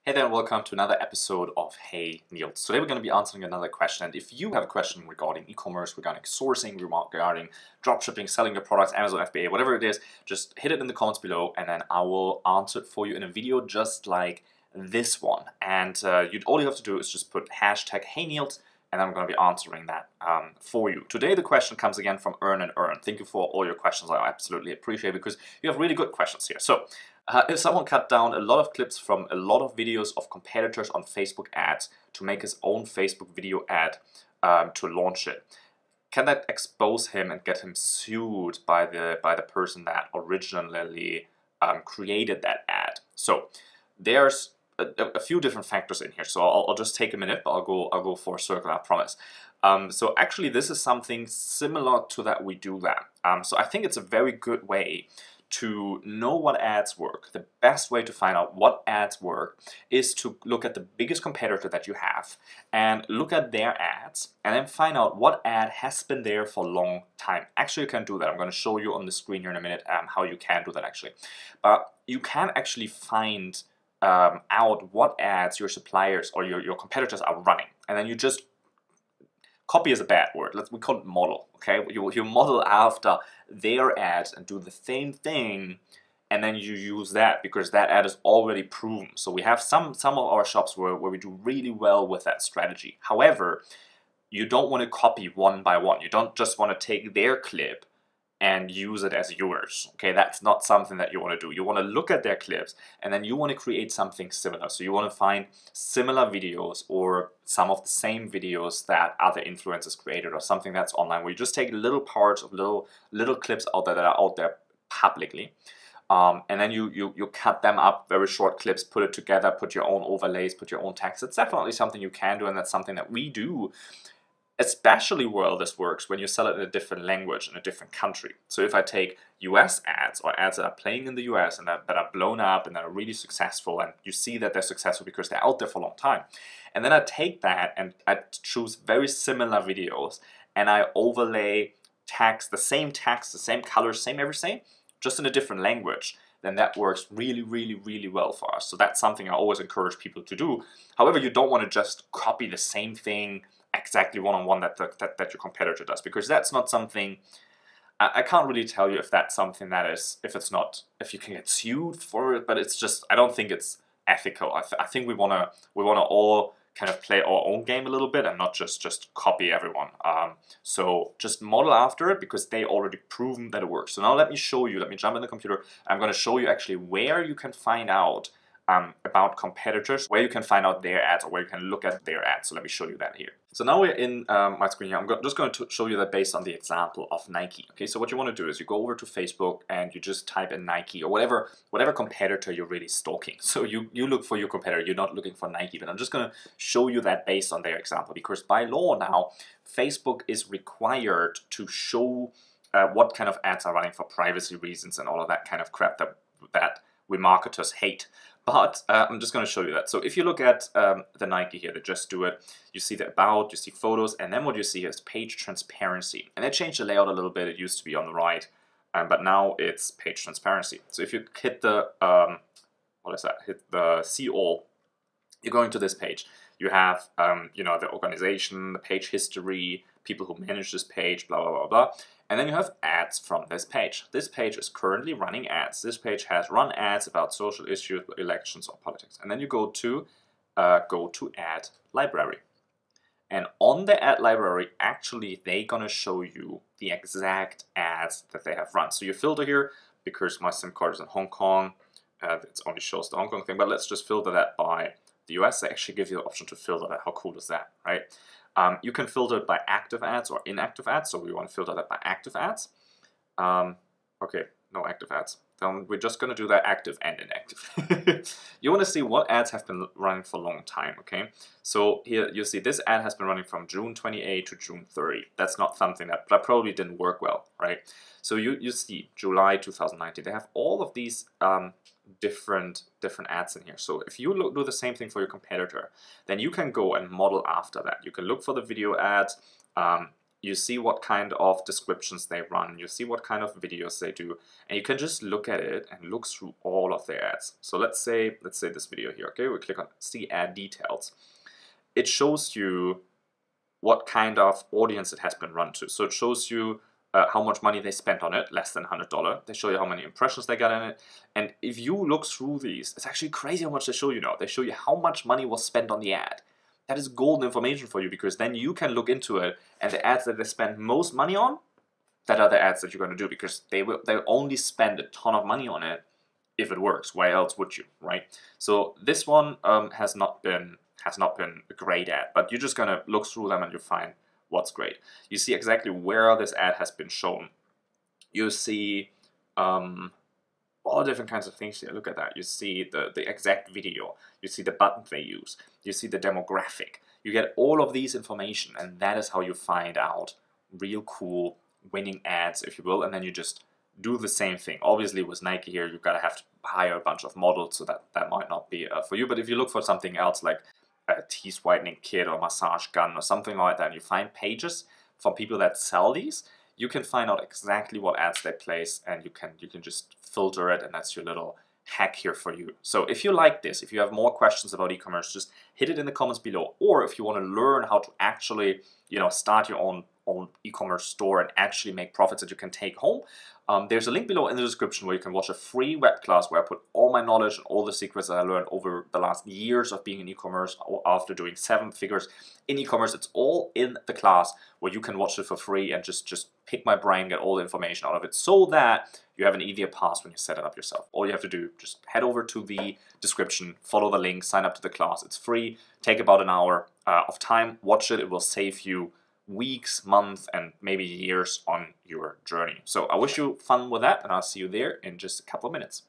Hey there, and welcome to another episode of Hey Niels. Today we're going to be answering another question. And if you have a question regarding e-commerce, regarding sourcing, regarding dropshipping, selling your products, Amazon FBA, whatever it is, just hit it in the comments below and then I will answer it for you in a video just like this one. And all you have to do is just put hashtag Hey Niels, and I'm going to be answering that for you. Today the question comes again from Earn and Earn. Thank you for all your questions. I absolutely appreciate it because you have really good questions here. So if someone cut down a lot of clips from a lot of videos of competitors on Facebook ads to make his own Facebook video ad to launch it, can that expose him and get him sued by the person that originally created that ad? So there's a few different factors in here. So I'll just take a minute, but I'll go for a circle, I promise. So actually this is something similar to that we do that. So I think it's a very good way to know what ads work. The best way to find out what ads work is to look at the biggest competitor that you have and look at their ads and then find out what ad has been there for a long time. Actually, you can do that. I'm going to show you on the screen here in a minute how you can do that actually. But you can actually find out what ads your suppliers or your competitors are running, and then you just copy is a bad word. We call it model. Okay, you model after their ads and do the same thing, and then you use that because that ad is already proven. So we have some of our shops where we do really well with that strategy. However, you don't want to copy one by one. You don't just want to take their clip and use it as yours. Okay, that's not something that you want to do. You want to look at their clips and then you want to create something similar. So you want to find similar videos or some of the same videos that other influencers created or something that's online, where you just take little parts of little clips out there that are out there publicly. And then you cut them up, very short clips, put it together, put your own overlays, put your own text. It's definitely something you can do, and that's something that we do. Especially well this works when you sell it in a different language in a different country. So if I take US ads or ads that are playing in the US and that are blown up and that are really successful, and you see that they're successful because they're out there for a long time, and then I take that and I choose very similar videos and I overlay text, the same colors, same everything, just in a different language, then that works really, really, really well for us. So that's something I always encourage people to do. However, you don't want to just copy the same thing exactly one-on-one that your competitor does, because that's not something, I can't really tell you if that's something that is, if you can get sued for it, but it's just, I don't think it's ethical. I think we wanna all kind of play our own game a little bit and not just copy everyone. So just model after it because they already proven that it works. So now let me show you, let me jump in the computer. I'm gonna show you actually where you can find out about competitors, where you can find out their ads or where you can look at their ads. So let me show you that here. So now we're in my screen here. I'm just going to show you that based on the example of Nike. Okay, so what you want to do is you go over to Facebook and you just type in Nike or whatever competitor you're really stalking. So you look for your competitor. You're not looking for Nike, but I'm just going to show you that based on their example, because by law now Facebook is required to show what kind of ads are running for privacy reasons and all of that kind of crap that we marketers hate. But I'm just going to show you that. So if you look at the Nike here, they just do it. You see the about, you see photos, and then what you see is page transparency. And they changed the layout a little bit. It used to be on the right, but now it's page transparency. So if you hit the, hit the see all, you're going to this page. You have, the organization, the page history, people who manage this page, blah, blah, blah, blah. And then you have ads from this page. This page is currently running ads. This page has run ads about social issues, elections, or politics. And then you go to ad library. And on the ad library, actually, they're going to show you the exact ads that they have run. So you filter here, because my SIM card is in Hong Kong. It only shows the Hong Kong thing, but let's just filter that by the US. They actually give you the option to filter that. How cool is that, right? You can filter it by active ads or inactive ads, so we want to filter that by active ads. Okay, no active ads. Then we're just going to do that active and inactive. You want to see what ads have been running for a long time, okay? So here you see this ad has been running from June 28 to June 30. That's not something that probably didn't work well, right? So you see July 2019. They have all of these different ads in here. So if you do the same thing for your competitor, then you can go and model after that. You can look for the video ads. You see what kind of descriptions they run, you see what kind of videos they do, and you can just look at it and look through all of their ads. So let's say this video here, okay? We click on see ad details. It shows you what kind of audience it has been run to. So it shows you how much money they spent on it, less than $100. They show you how many impressions they got in it. And if you look through these, it's actually crazy how much they show you now. They show you how much money was spent on the ad. That is golden information for you, because then you can look into it, and the ads that they spend most money on, that are the ads that you're going to do, because they'll only spend a ton of money on it if it works. Why else would you, right? So this one has not been a great ad, but you're just going to look through them and you find what's great. You see exactly where this ad has been shown. You see all different kinds of things here. Look at that. You see the exact video. You see the button they use. You see the demographic. You get all of these information, and that is how you find out real cool winning ads, if you will, and then you just do the same thing. Obviously with Nike here, you've got to have to hire a bunch of models, so that might not be for you. But if you look for something else like a teeth whitening kit or massage gun or something like that, and you find pages from people that sell these, you can find out exactly what ads they place, and you can just filter it, and that's your little hack here for you. So if you like this, if you have more questions about e-commerce, just hit it in the comments below. Or if you want to learn how to actually, start your own e-commerce store and actually make profits that you can take home, there's a link below in the description where you can watch a free web class where I put all my knowledge and all the secrets that I learned over the last years of being in e-commerce, after doing 7 figures in e-commerce. It's all in the class where you can watch it for free and just pick my brain, get all the information out of it, so that you have an easier path when you set it up yourself. All you have to do, just head over to the description, follow the link, sign up to the class. It's free. Take about an hour of time. Watch it. It will save you weeks, months, and maybe years on your journey. So I wish you fun with that, and I'll see you there in just a couple of minutes.